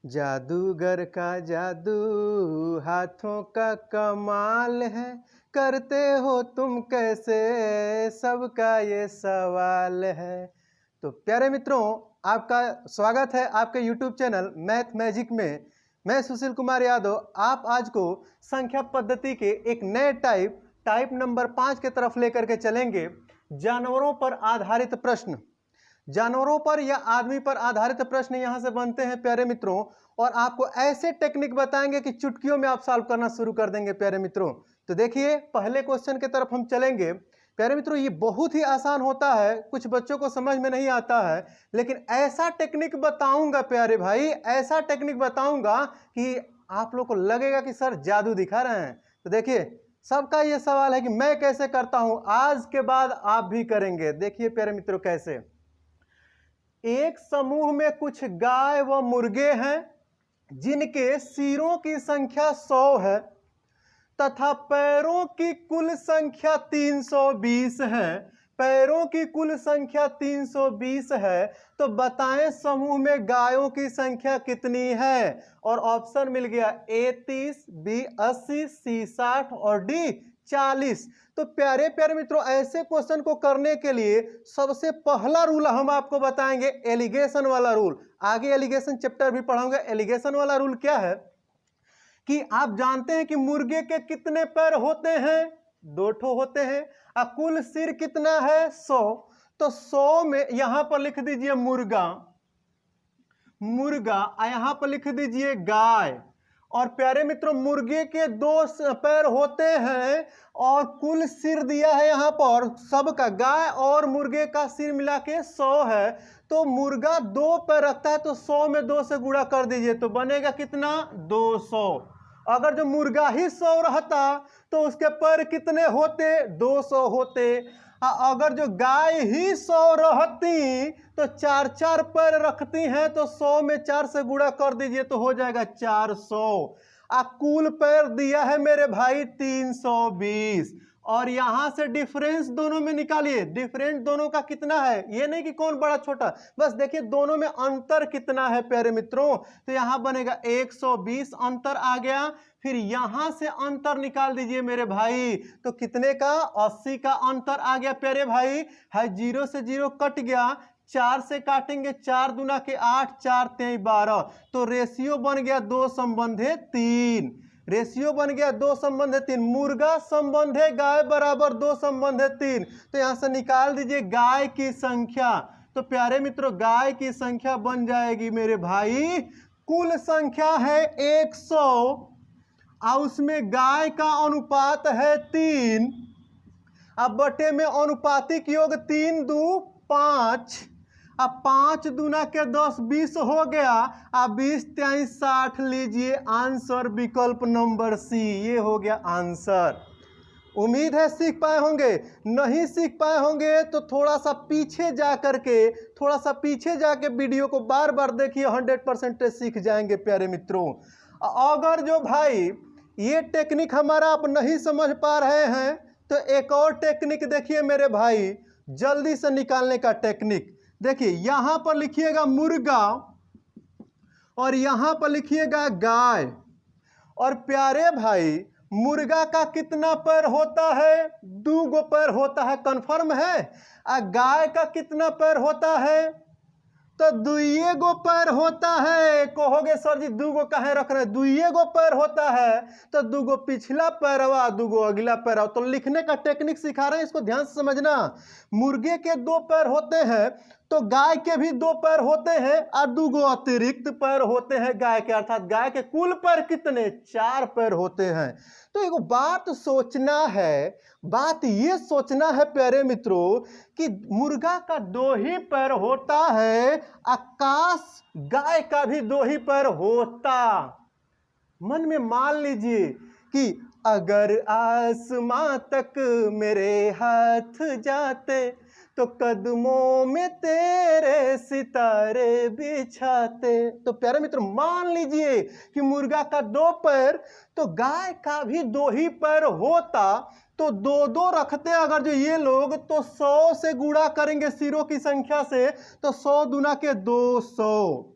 जादूगर का जादू हाथों का कमाल है, करते हो तुम कैसे, सबका ये सवाल है। तो प्यारे मित्रों, आपका स्वागत है आपके YouTube चैनल मैथ मैजिक में। मैं सुशील कुमार यादव आप आज को संख्या पद्धति के एक नए टाइप नंबर 5 के तरफ लेकर के चलेंगे। जानवरों पर आधारित प्रश्न, जानवरों पर या आदमी पर आधारित प्रश्न यहां से बनते हैं प्यारे मित्रों, और आपको ऐसे टेक्निक बताएंगे कि चुटकियों में आप सॉल्व करना शुरू कर देंगे प्यारे मित्रों। तो देखिए पहले क्वेश्चन की तरफ हम चलेंगे। प्यारे मित्रों, ये बहुत ही आसान होता है, कुछ बच्चों को समझ में नहीं आता है, लेकिन ऐसा टेक्निक बताऊंगा प्यारे भाई, ऐसा टेक्निक बताऊंगा कि आप लोग को लगेगा कि सर जादू दिखा रहे हैं। तो देखिए, सबका ये सवाल है कि मैं कैसे करता हूं, आज के बाद आप भी करेंगे। देखिए प्यारे मित्रों, कैसे एक समूह में कुछ गाय व मुर्गे हैं जिनके सिरों की संख्या 100 है तथा पैरों की कुल संख्या 320 है। पैरों की कुल संख्या 320 है, तो बताएं समूह में गायों की संख्या कितनी है। और ऑप्शन मिल गया A 30, B 80, C 60 और D 40। तो प्यारे प्यारे मित्रों, ऐसे क्वेश्चन को करने के लिए सबसे पहला रूल हम आपको बताएंगे, एलिगेशन वाला रूल। आगे एलिगेशन चैप्टर भी पढ़ाऊंगा। एलिगेशन वाला रूल क्या है कि आप जानते हैं कि मुर्गे के कितने पैर होते हैं, 2 ठो होते हैं। कुल सिर कितना है, 100। तो 100 में यहां पर लिख दीजिए मुर्गा, यहां पर लिख दीजिए गाय। और प्यारे मित्रों, मुर्गे के 2 पैर होते हैं और कुल सिर दिया है यहां पर सबका, गाय और मुर्गे का सिर मिला के 100 है। तो मुर्गा 2 पैर रखता है, तो 100 में 2 से गुणा कर दीजिए तो बनेगा कितना, 200। अगर जो मुर्गा ही 100 रहता तो उसके पैर कितने होते, 200 होते। अगर जो गाय ही 100 रहती तो 4 पैर रखती हैं, तो 100 में 4 से गुणा कर दीजिए तो हो जाएगा 400। कुल पैर दिया है मेरे भाई 320। और यहां से डिफरेंस दोनों में निकालिए, डिफरेंस दोनों का कितना है, ये नहीं कि कौन बड़ा छोटा, बस देखिए दोनों में अंतर कितना है प्यारे मित्रों। तो यहां बनेगा 120 अंतर आ गया। फिर यहां से अंतर निकाल दीजिए मेरे भाई, तो कितने का, 80 का अंतर आ गया प्यारे भाई। है 0 से 0 कट गया, 4 से काटेंगे, 4 दूना के 8, 4 3 12। तो रेशियो बन गया 2 संबंधे 3, रेशियो बन गया 2 संबंधे 3। मुर्गा संबंधे गाय बराबर 2 संबंधे 3। तो यहां से निकाल दीजिए गाय की संख्या। तो प्यारे मित्रों, गाय की संख्या बन जाएगी मेरे भाई, कुल संख्या है 100 और उसमें गाय का अनुपात है 3। अब बटे में अनुपातिक योग 3 2 5। अब 5 दूना के 10, 20 हो गया। अब 20 23 60 लीजिए आंसर, विकल्प नंबर सी, ये हो गया आंसर। उम्मीद है सीख पाए होंगे। नहीं सीख पाए होंगे तो थोड़ा सा पीछे जा करके वीडियो को बार बार देखिए, 100% सीख जाएंगे प्यारे मित्रों। अगर जो भाई ये टेक्निक हमारा आप नहीं समझ पा रहे हैं तो एक और टेक्निक देखिए मेरे भाई, जल्दी से निकालने का टेक्निक। देखिए यहां पर लिखिएगा मुर्गा और यहां पर लिखिएगा गाय। और प्यारे भाई, मुर्गा का कितना पैर होता है, 2 पैर होता है, कंफर्म है। गाय का कितना पैर होता है, तो 2 पैर होता है। कहोगे सर जी 2 कहे रख रहे, 2 पैर होता है, तो 2 पिछला पैरवा, 2 अगला पैरवा। तो लिखने का टेक्निक सिखा रहे हैं, इसको ध्यान से समझना। मुर्गे के 2 पैर होते हैं तो गाय के भी 2 पैर होते हैं और 2 अतिरिक्त पैर होते हैं गाय के, अर्थात गाय के कुल पैर कितने, 4 पैर होते हैं। तो एक बात सोचना है, बात ये सोचना है प्यारे मित्रों कि मुर्गा का 2 ही पैर होता है, आकाश गाय का भी 2 ही पैर होता। मन में मान लीजिए कि अगर आसमां तक मेरे हाथ जाते तो कदमों में तेरे सितारे बिछाते। तो प्यारे मित्रों, मान लीजिए कि मुर्गा का 2 पैर, तो गाय का भी 2 ही पैर होता, तो 2 रखते अगर जो ये लोग, तो 100 से गुणा करेंगे सिरों की संख्या से, तो 100 दूना के 200।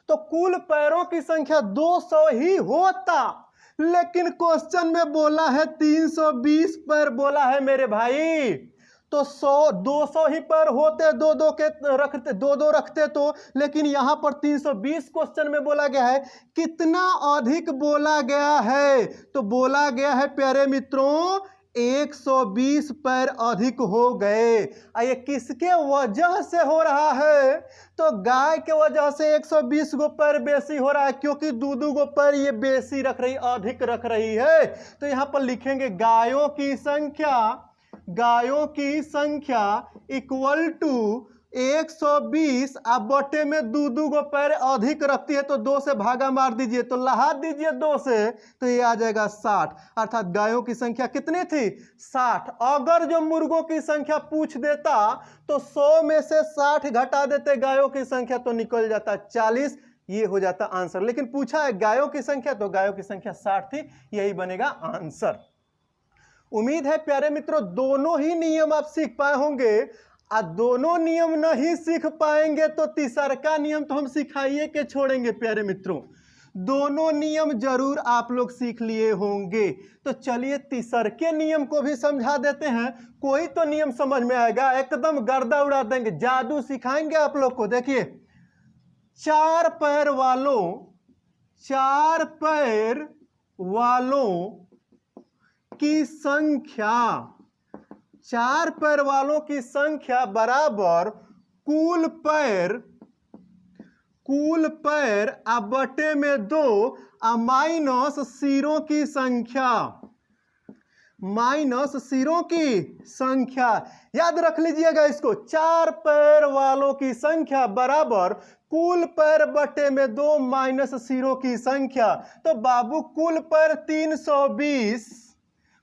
तो कुल पैरों की संख्या 200 ही होता, लेकिन क्वेश्चन में बोला है 320 पैर बोला है मेरे भाई। तो 200 ही पैर होते, दो दो रखते तो, लेकिन यहां पर 320 क्वेश्चन में बोला गया है। कितना अधिक बोला गया है? तो बोला गया है प्यारे मित्रों 120 पैर अधिक हो गए। ये किसके वजह से हो रहा है? तो गाय के वजह से 120 गो पैर बेसी हो रहा है, क्योंकि दो गो पैर ये बेसी रख रही, अधिक रख रही है। तो यहां पर लिखेंगे गायों की संख्या इक्वल टू 120 आप बटे में दो गो पैर अधिक रखती है, तो 2 से भागा मार दीजिए, तो लहा दीजिए 2 से, तो ये आ जाएगा 60। अर्थात गायों की संख्या कितनी थी? 60। अगर जो मुर्गों की संख्या पूछ देता तो 100 में से 60 घटा देते गायों की संख्या, तो निकल जाता 40, ये हो जाता आंसर। लेकिन पूछा है गायों की संख्या, तो गायों की संख्या 60 थी, यही बनेगा आंसर। उम्मीद है प्यारे मित्रों दोनों ही नियम आप सीख पाए होंगे। दोनों नियम नहीं सीख पाएंगे तो तीसरा नियम तो हम सिखाइए के छोड़ेंगे प्यारे मित्रों। दोनों नियम जरूर आप लोग सीख लिए होंगे। तो चलिए तीसरे नियम को भी समझा देते हैं, कोई तो नियम समझ में आएगा, एकदम गर्दा उड़ा देंगे, जादू सिखाएंगे आप लोग को। देखिए, चार पैर वालों की संख्या, चार पैर वालों की संख्या बराबर कुल पैर बटे में 2 माइनस सिरों की संख्या। याद रख लीजिएगा इसको, चार पैर वालों की संख्या बराबर कुल पैर बटे में 2 माइनस सिरों की संख्या। तो बाबू कुल पैर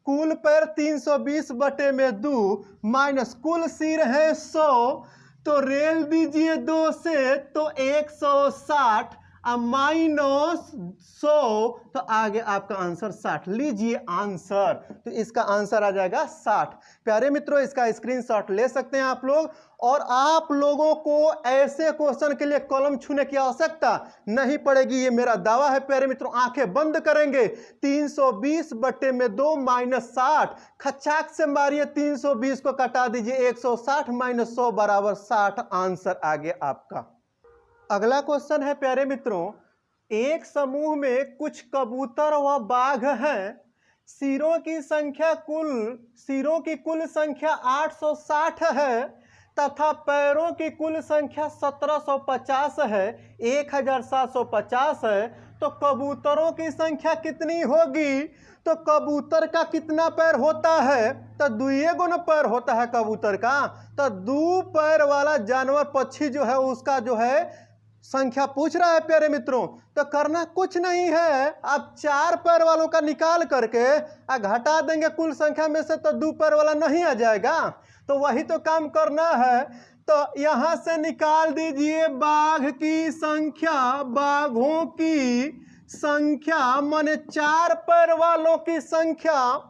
320 बटे में 2 माइनस कुल सिर है 100, तो रेल दीजिए 2 से, तो 160 माइनस 100, तो आगे आपका आंसर 60। लीजिए आंसर, तो इसका आंसर आ जाएगा 60। प्यारे मित्रों इसका स्क्रीनशॉट ले सकते हैं आप लोग, और आप लोगों को ऐसे क्वेश्चन के लिए कलम छूने की आवश्यकता नहीं पड़ेगी, ये मेरा दावा है प्यारे मित्रों। आंखें बंद करेंगे, 320 बटे में 2 माइनस 60, खचाक से मारिए, 320 को कटा दीजिए, 160 माइनस 100 बराबर 60, आंसर आ गया आपका। अगला क्वेश्चन है प्यारे मित्रों, एक समूह में कुछ कबूतर व बाघ हैं, सिरों की कुल संख्या 860 है तथा पैरों की कुल संख्या 1750 है, 1750 है, तो कबूतरों की संख्या कितनी होगी? तो कबूतर का कितना पैर होता है? तो 2 गो न पैर होता है कबूतर का। तो 2 पैर वाला जानवर पक्षी जो है उसका जो है संख्या पूछ रहा है प्यारे मित्रों। तो करना कुछ नहीं है, आप 4 पैर वालों का निकाल करके घटा देंगे कुल संख्या में से, तो 2 पैर वाला नहीं आ जाएगा। तो वही तो काम करना है। तो यहां से निकाल दीजिए बाघ की संख्या, बाघों की संख्या माने 4 पैर वालों की संख्या,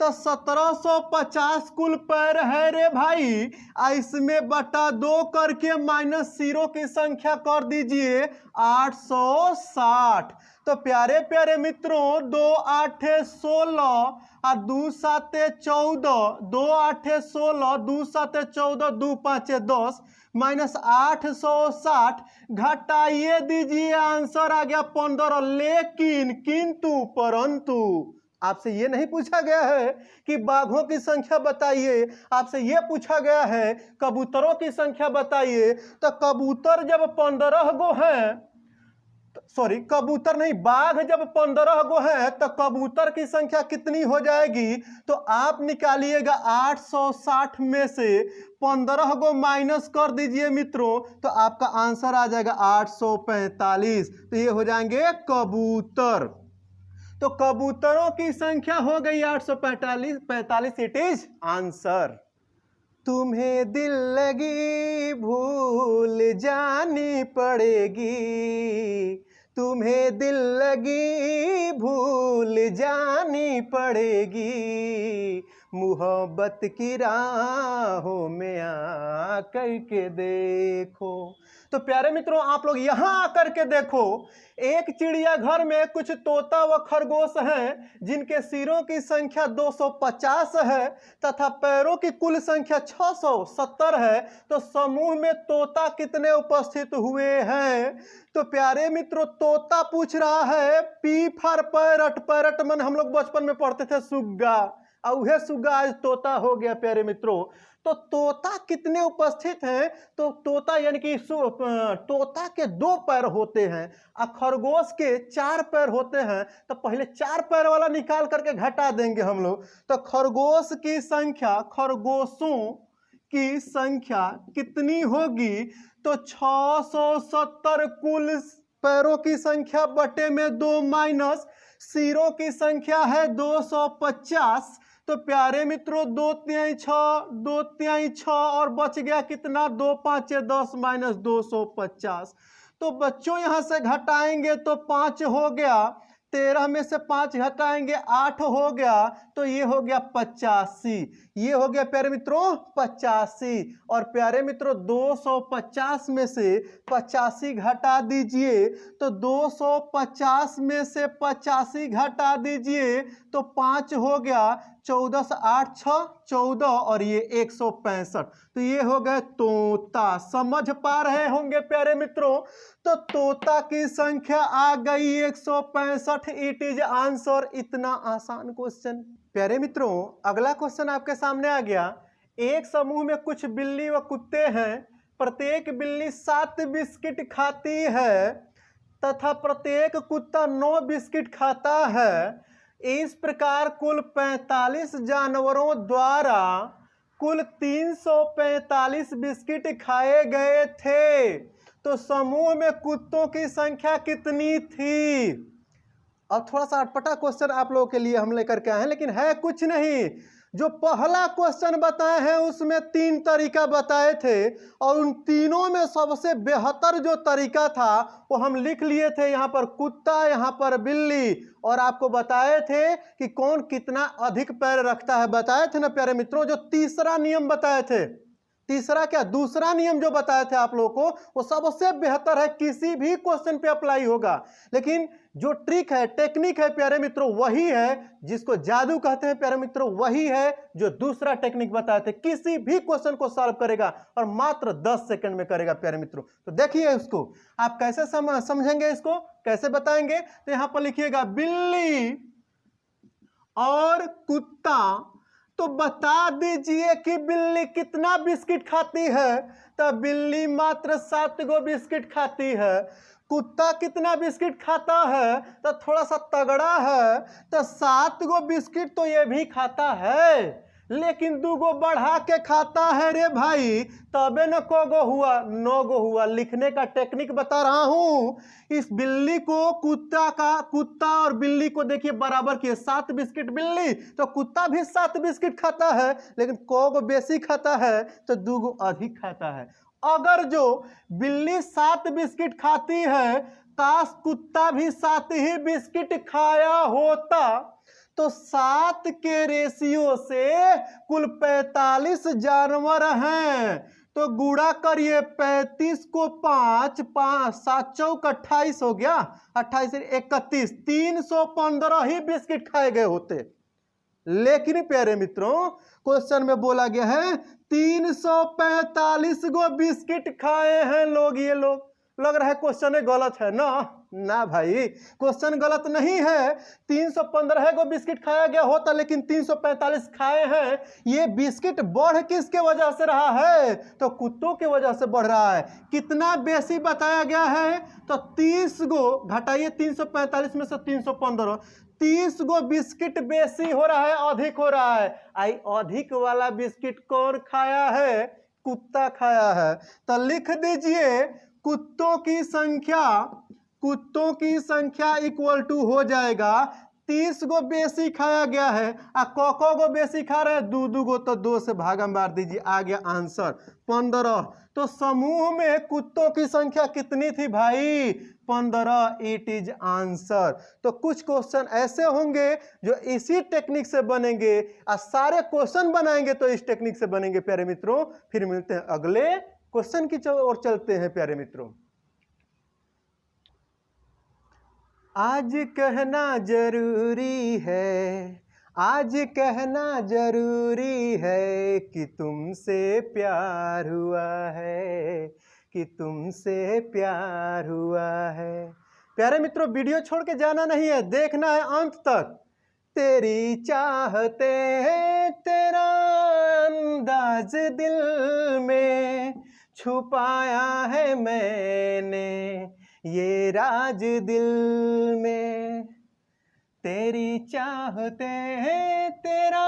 तो 1750 कुल पैर है रे भाई। इसमें बटा 2 करके माइनस सिरों की संख्या कर दीजिए 860। तो प्यारे प्यारे मित्रों 2 8 16 और 2 7 14, 2 8 16, 2 7 14, 2 5 10 माइनस 860 घटाइए दीजिए, आंसर आ गया 15। लेकिन किंतु परंतु आपसे ये नहीं पूछा गया है कि बाघों की संख्या बताइए, आपसे ये पूछा गया है कबूतरों की संख्या बताइए। तो कबूतर जब 15 गो हैं, सॉरी कबूतर नहीं, बाघ जब 15 गो है तो कबूतर की संख्या कितनी हो जाएगी? तो आप निकालिएगा 860 में से 15 गो माइनस कर दीजिए मित्रों, तो आपका आंसर आ जाएगा 845। तो ये हो जाएंगे कबूतर। तो कबूतरों की संख्या हो गई 845, इट इज आंसर। तुम्हें दिल लगी भूल जानी पड़ेगी, तुम्हें दिल लगी भूल जानी पड़ेगी, मोहब्बत की राहों में आ करके देखो। तो प्यारे मित्रों, आप लोग यहां आकर के देखो, एक चिड़ियाघर में कुछ तोता व खरगोश हैं जिनके सिरों की संख्या 250 है तथा पैरों की कुल संख्या 670 है। तो समूह में तोता कितने उपस्थित हुए हैं? तो प्यारे मित्रों, तोता पूछ रहा है पी फॉर पैरट। पैरट मन हम लोग बचपन में पढ़ते थे सुग्गा, और वह सुग्गा आज तोता हो गया। प्यारे मित्रों, तो तोता कितने उपस्थित हैं? तो तोता यानी कि तोता के 2 पैर होते हैं और खरगोश के 4 पैर होते हैं। तो पहले 4 पैर वाला निकाल करके घटा देंगे हम लोग। तो खरगोश की संख्या, खरगोशों की संख्या कितनी होगी? तो 670 कुल पैरों की संख्या बटे में 2 माइनस सिरों की संख्या है 250। तो प्यारे मित्रों, 2 तिहाई 6, 2 तिहाई 6 और बच गया कितना? 2 5 10 माइनस 250। तो बच्चों यहां से घटाएंगे तो 5 हो गया, 13 में से 5 घटाएंगे 8 हो गया, तो ये हो गया 85। ये हो गया प्यारे मित्रों 85। और प्यारे मित्रों, 250 में से 85 घटा दीजिए, तो 250 में से 85 घटा दीजिए तो 5 हो गया, 14 से 8 6 14 और ये 165। तो ये हो गए तोता। समझ पा रहे होंगे प्यारे मित्रों? तो तोता की संख्या आ गई 165। It is answer. इतना आसान क्वेश्चन। प्यारे मित्रों, अगला क्वेश्चन आपके सामने आ गया। एक समूह में कुछ बिल्ली व कुत्ते हैं। प्रत्येक बिल्ली 7 बिस्किट खाती है तथा प्रत्येक कुत्ता 9 बिस्किट खाता है। इस प्रकार कुल 45 जानवरों द्वारा कुल 345 बिस्किट खाए गए थे। तो समूह में कुत्तों की संख्या कितनी थी? अब थोड़ा सा अटपटा क्वेश्चन आप लोगों के लिए हम लेकर के आए हैं, लेकिन है कुछ नहीं। जो पहला क्वेश्चन बताए हैं उसमें 3 तरीका बताए थे और उन तीनों में सबसे बेहतर जो तरीका था वो हम लिख लिए थे। यहाँ पर कुत्ता, यहाँ पर बिल्ली, और आपको बताए थे कि कौन कितना अधिक पैर रखता है। बताए थे ना प्यारे मित्रों? जो तीसरा नियम बताए थे, तीसरा क्या, दूसरा नियम जो बताए थे आप लोगों को, वो सबसे बेहतर है, किसी भी क्वेश्चन पे अप्लाई होगा। लेकिन जो ट्रिक है, टेक्निक है प्यारे मित्रों, वही है जिसको जादू कहते हैं प्यारे मित्रों, वही है जो दूसरा टेक्निक बताए थे। किसी भी क्वेश्चन को सॉल्व करेगा और मात्र 10 सेकंड में करेगा प्यारे मित्रों। तो देखिए उसको आप कैसे समझेंगे, इसको कैसे बताएंगे। तो यहां पर लिखिएगा बिल्ली और कुत्ता। तो बता दीजिए कि बिल्ली कितना बिस्किट खाती है? तो बिल्ली मात्र 7 गो बिस्किट खाती है। कुत्ता कितना बिस्किट खाता है? तो थोड़ा सा तगड़ा है, तो 7 गो बिस्किट तो ये भी खाता है, लेकिन 2 गो बढ़ा के खाता है रे भाई, तबे न को गो हुआ, 9 गो हुआ। लिखने का टेक्निक बता रहा हूं। इस बिल्ली को कुत्ता और बिल्ली को देखिए बराबर किए, 7 बिस्किट बिल्ली, तो कुत्ता भी 7 बिस्किट खाता है, लेकिन को गो बेसी खाता है तो 2 गो अधिक खाता है। अगर जो बिल्ली 7 बिस्किट खाती है, काश कुत्ता भी 7 ही बिस्किट खाया होता, तो 7 के रेशियो से कुल 45 जानवर हैं। तो गुणा करिए 35 को 5, 7 चौक 28 हो गया, 28 से 31, 315 ही बिस्किट खाए गए होते। लेकिन प्यारे मित्रों, क्वेश्चन में बोला गया है 345 गो बिस्किट खाए हैं लोग। ये लोग लग रहा है क्वेश्चन गलत है ना भाई, क्वेश्चन गलत नहीं है। 315 गो बिस्किट खाया गया होता, लेकिन 345 खाए हैं। ये बिस्किट बढ़ किसके वजह से रहा है? तो कुत्तों के वजह से बढ़ रहा है। कितना बेसी बताया गया है? तो 30 गो, घटाइए 345 में से 315, 30 गो बिस्किट बेसी हो रहा है, अधिक हो रहा है। आई अधिक वाला बिस्किट कौन खाया है? कुत्ता खाया है। तो लिख दीजिए कुत्तों की संख्या इक्वल टू हो जाएगा 30 गो बेसी खाया गया है, को गो बेसी खा रहे हैं? 2 गो, तो 2 से भागा मार दीजिए, आ गया आंसर 15। तो समूह में कुत्तों की संख्या कितनी थी भाई? 15 इट इज आंसर। तो कुछ क्वेश्चन ऐसे होंगे जो इसी टेक्निक से बनेंगे, और सारे क्वेश्चन बनाएंगे तो इस टेक्निक से बनेंगे प्यारे मित्रों। फिर मिलते हैं अगले क्वेश्चन की ओर चलते हैं प्यारे मित्रों। आज कहना जरूरी है, आज कहना जरूरी है कि तुमसे प्यार हुआ है, कि तुमसे प्यार हुआ है। प्यारे मित्रों, वीडियो छोड़ के जाना नहीं है, देखना है अंत तक। तेरी चाहते हैं, तेरा अंदाज दिल में छुपाया है मैंने, ये राज दिल में। तेरी चाहते हैं, तेरा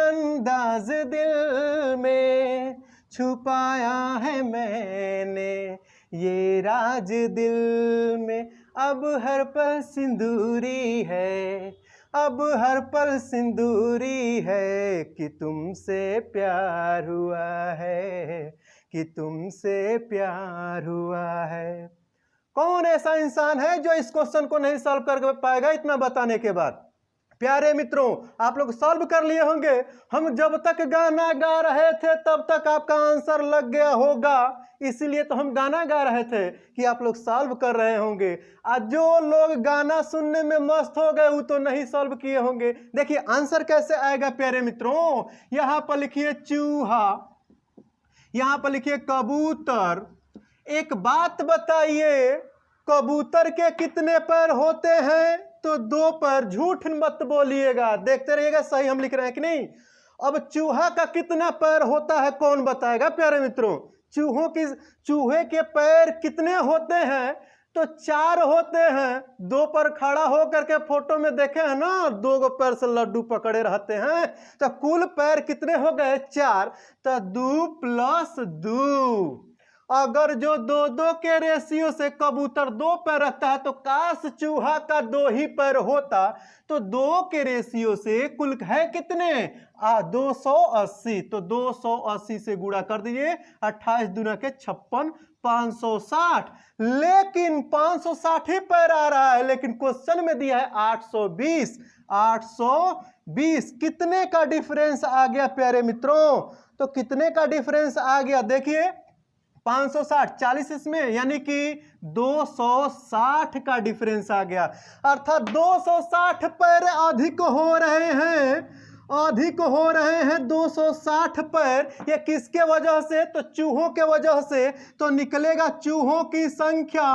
अंदाज दिल में छुपाया है मैंने, ये राज दिल में। अब हर पल सिंदूरी है, अब हर पल सिंदूरी है कि तुमसे प्यार हुआ है, कि तुमसे प्यार हुआ है। कौन ऐसा इंसान है जो इस क्वेश्चन को नहीं सॉल्व कर पाएगा इतना बताने के बाद? प्यारे मित्रों, आप लोग सॉल्व कर लिए होंगे। हम जब तक गाना गा रहे थे तब तक आपका आंसर लग गया होगा, इसीलिए तो हम गाना गा रहे थे कि आप लोग सॉल्व कर रहे होंगे। आज जो लोग गाना सुनने में मस्त हो गए वो तो नहीं सॉल्व किए होंगे। देखिए आंसर कैसे आएगा प्यारे मित्रों। यहाँ पर लिखिए चूहा, यहाँ पर लिखिए कबूतर। एक बात बताइए, कबूतर के कितने पैर होते हैं? तो 2 पैर। झूठ मत बोलिएगा, देखते रहिएगा सही हम लिख रहे हैं कि नहीं। अब चूहा का कितना पैर होता है कौन बताएगा प्यारे मित्रों? चूहे के पैर कितने होते हैं? तो 4 होते हैं। 2 पर खड़ा होकर के फोटो में देखे हैं ना, 2 पैर से लड्डू पकड़े रहते हैं। तो कुल पैर कितने हो गए? 4। तो 2 + 2। अगर जो 2-2 के रेशियो से कबूतर 2 पैर रहता है तो काश चूहा का 2 ही पैर होता। तो 2 के रेशियो से कुल है कितने? 280। तो 280 से गुणा कर दीजिए, 28 दूना के 56, 560। लेकिन 560 ही पैर आ रहा है, लेकिन क्वेश्चन में दिया है 820। 820 कितने का डिफरेंस आ गया प्यारे मित्रों? तो कितने का डिफरेंस आ गया? देखिए 560, 40 इसमें, यानी कि 260 का डिफरेंस आ गया। अर्थात 260 पैर अधिक हो रहे हैं, अधिक हो रहे हैं 260 पैर। ये किसके वजह से? तो चूहों के वजह से। तो निकलेगा चूहों की संख्या,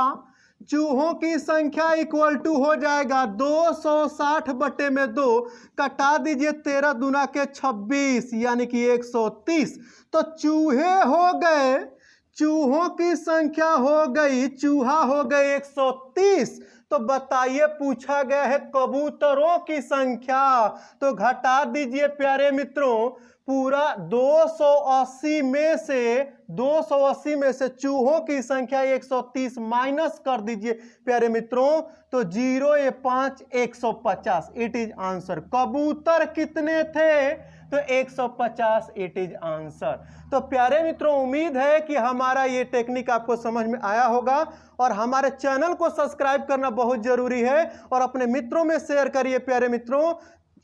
चूहों की संख्या इक्वल टू हो जाएगा 260 बटे में 2, कटा दीजिए 13 दूना के 26, यानी कि 130। तो चूहे हो गए, चूहों की संख्या हो गई, चूहा हो गए 130। तो बताइए पूछा गया है कबूतरों की संख्या। तो घटा दीजिए प्यारे मित्रों, पूरा 280 में से 280 में से चूहों की संख्या 130 माइनस कर दीजिए प्यारे मित्रों। तो 0 × 5 150 इट इज आंसर। कबूतर कितने थे? तो 150 इट इज आंसर। तो प्यारे मित्रों, उम्मीद है कि हमारा ये टेक्निक आपको समझ में आया होगा, और हमारे चैनल को सब्सक्राइब करना बहुत जरूरी है और अपने मित्रों में शेयर करिए प्यारे मित्रों,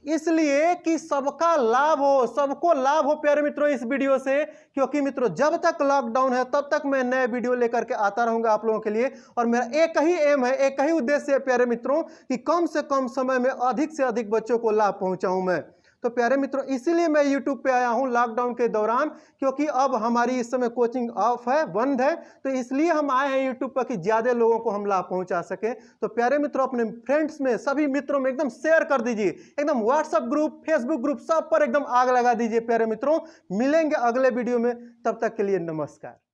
इसलिए कि सबका लाभ हो, सबको लाभ हो प्यारे मित्रों इस वीडियो से। क्योंकि मित्रों जब तक लॉकडाउन है तब तक मैं नए वीडियो लेकर के आता रहूंगा आप लोगों के लिए, और मेरा एक ही एम है, एक ही उद्देश्य है प्यारे मित्रों कि कम से कम समय में अधिक से अधिक बच्चों को लाभ पहुंचाऊं मैं। तो प्यारे मित्रों इसीलिए मैं YouTube पे आया हूं लॉकडाउन के दौरान, क्योंकि अब हमारी इस समय कोचिंग ऑफ है, बंद है। तो इसलिए हम आए हैं YouTube पर कि ज़्यादा लोगों को हम लाभ पहुंचा सके। तो प्यारे मित्रों अपने फ्रेंड्स में, सभी मित्रों में एकदम शेयर कर दीजिए, एकदम व्हाट्सएप ग्रुप, फेसबुक ग्रुप सब पर एकदम आग लगा दीजिए प्यारे मित्रों। मिलेंगे अगले वीडियो में, तब तक के लिए नमस्कार।